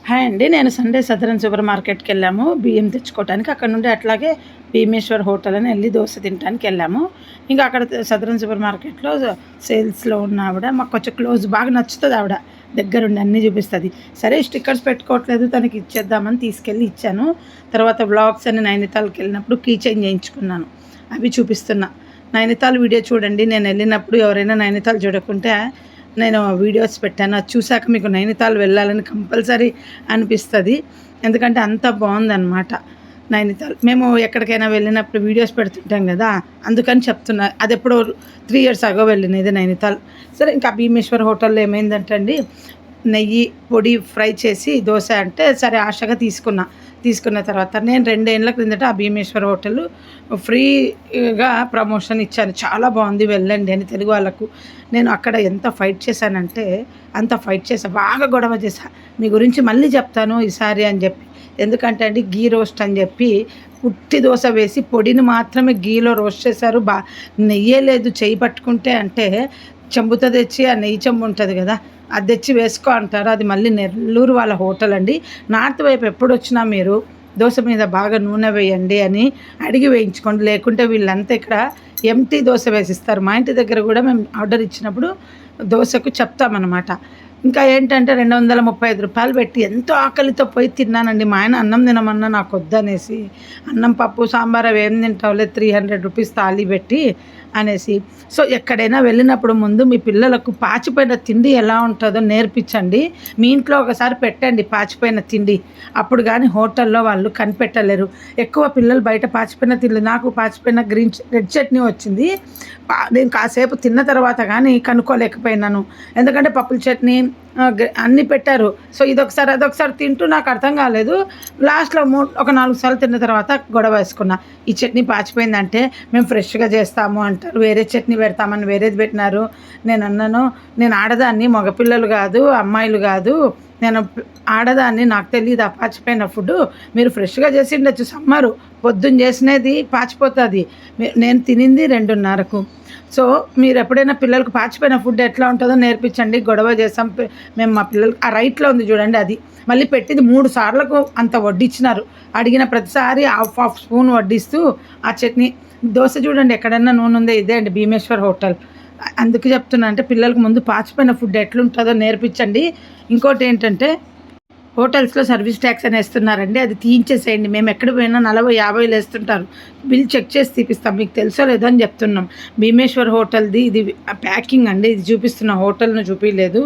Hi అండి. నేను Sunday southern super మార్కెట్కి వెళ్ళాము బియ్యం తెచ్చుకోవడానికి. అక్కడ నుండి అట్లాగే భీమేశ్వర్ హోటల్ అని వెళ్ళి దోశ తినడానికి వెళ్ళాము. ఇంకా అక్కడ సదరన్ సూపర్ మార్కెట్లో సేల్స్లో ఉన్న ఆవిడ మాకు కొంచెం క్లోజ్ బాగా నచ్చుతుంది. ఆవిడ దగ్గరుండి అన్నీ చూపిస్తుంది. సరే స్టిక్కర్స్ పెట్టుకోవట్లేదు, తనకి ఇచ్చేద్దామని తీసుకెళ్ళి ఇచ్చాను. తర్వాత వ్లాగ్స్ అని నైనితాల్కి వెళ్ళినప్పుడు కీ చైన్ చేయించుకున్నాను, అవి చూపిస్తున్నా. నైనితాల్ వీడియో చూడండి. నేను వెళ్ళినప్పుడు ఎవరైనా నైనితాల్ చూడకుంటే నేను వీడియోస్ పెట్టాను. అది చూశాక మీకు నైనితాల్ వెళ్ళాలని కంపల్సరీ అనిపిస్తుంది, ఎందుకంటే అంత బాగుందన్నమాట నైనితాల్. మేము ఎక్కడికైనా వెళ్ళినప్పుడు వీడియోస్ పెడుతుంటాం కదా, అందుకని చెప్తున్నా. అది ఎప్పుడో 3 years అగో వెళ్ళినది నైనితాల్. సరే ఇంకా భీమేశ్వర్ హోటల్లో ఏమైందంటే అండి, నెయ్యి పొడి ఫ్రై చేసి దోశ అంటే సరే ఆశగా తీసుకున్న తర్వాత నేను 2 ఏళ్ళ క్రిందట ఆ భీమేశ్వర్ హోటల్ ఫ్రీగా ప్రమోషన్ ఇచ్చాను. చాలా బాగుంది, వెళ్ళండి అని తెలుగు వాళ్ళకు. నేను అక్కడ ఎంత ఫైట్ చేశానంటే అంత ఫైట్ చేశా, బాగా గొడవ చేశా. మీ గురించి మళ్ళీ చెప్తాను ఈసారి అని చెప్పి. ఎందుకంటే అండి గీ రోస్ట్ అని చెప్పి పుట్టి దోశ వేసి పొడిని మాత్రమే గీలో రోస్ట్ చేశారు. నెయ్యే లేదు, చెయ్యి పట్టుకుంటే అంటే చెంబుతో తెచ్చి ఆ నెయ్యి చెంబు ఉంటుంది కదా, అది తెచ్చి వేసుకో అంటారు. అది మళ్ళీ నెల్లూరు వాళ్ళ హోటల్ అండి. నార్త్ వైపు ఎప్పుడు వచ్చినా మీరు దోశ మీద బాగా నూనె వేయండి అని అడిగి వేయించుకోండి, లేకుంటే వీళ్ళంతా ఇక్కడ ఎంటీ దోశ వేసిస్తారు. మా ఇంటి దగ్గర కూడా మేము ఆర్డర్ ఇచ్చినప్పుడు దోశకు చెప్తామన్నమాట. ఇంకా ఏంటంటే 235 రూపాయలు పెట్టి ఎంతో ఆకలితో పోయి తిన్నానండి. మా ఆయన అన్నం తినమన్నా నాకు వద్దనేసి, అన్నం పప్పు సాంబార్ అవి ఏం తింటావులే 300 రూపీస్ తాళి పెట్టి అనేసి. సో ఎక్కడైనా వెళ్ళినప్పుడు ముందు మీ పిల్లలకు పాచిపోయిన తిండి ఎలా ఉంటుందో నేర్పించండి. మీ ఇంట్లో ఒకసారి పెట్టండి పాచిపోయిన తిండి, అప్పుడు కానీ హోటల్లో వాళ్ళు కనిపెట్టలేరు. ఎక్కువ పిల్లలు బయట పాచిపోయిన తిండి, నాకు పాచిపోయిన రెడ్ చట్నీ వచ్చింది. నేను కాసేపు తిన్న తర్వాత కానీ కనుక్కోలేకపోయినాను, ఎందుకంటే పప్పుల చట్నీ అన్నీ పెట్టారు. సో ఇదొకసారి అదొకసారి తింటూ నాకు అర్థం కాలేదు. లాస్ట్లో ఒక 4 సార్లు తిన్న తర్వాత గొడవ వేసుకున్నా. ఈ చట్నీ పాచిపోయిందంటే మేము ఫ్రెష్గా చేస్తాము అంటారు, వేరే చట్నీ పెడతామని వేరేది పెట్టినారు. నేను అన్నాను, నేను ఆడదాన్ని, మగపిల్లలు కాదు, అమ్మాయిలు కాదు, నేను ఆడదాన్ని, నాకు తెలియదు ఆ పాచిపోయిన ఫుడ్. మీరు ఫ్రెష్గా చేసి ఉండొచ్చు, సమ్మరు పొద్దున్న చేసినది పాచిపోతుంది. నేను తినింది 2:30కు. సో మీరు ఎప్పుడైనా పిల్లలకు పాచిపోయిన ఫుడ్ ఎట్లా ఉంటుందో నేర్పించండి. గొడవ చేసాం మేము మా పిల్లలకి. ఆ రైట్లో ఉంది చూడండి, అది మళ్ళీ పెట్టింది 3 సార్లకు అంత వడ్డించినారు. అడిగిన ప్రతిసారి హాఫ్ స్పూన్ వడ్డిస్తూ ఆ చట్నీ. దోశ చూడండి ఎక్కడన్నా నూనె ఉందే, ఇదే అండి భీమేశ్వర్ హోటల్. అందుకు చెప్తున్నా, అంటే పిల్లలకు ముందు పాచిపోయిన ఫుడ్ ఎట్లుంటుందో నేర్పించండి. ఇంకోటి ఏంటంటే హోటల్స్లో సర్వీస్ ట్యాక్స్ అని వేస్తున్నారండి, అది తీయించేసేయండి. మేము ఎక్కడ పోయినా 40-50 వేస్తుంటారు. బిల్ చెక్ చేసి తీపిస్తాం, మీకు తెలుసో లేదో అని చెప్తున్నాం. భీమేశ్వర్ హోటల్ది ఇది ప్యాకింగ్ అండి, ఇది చూపిస్తున్న హోటల్ను చూపించలేదు.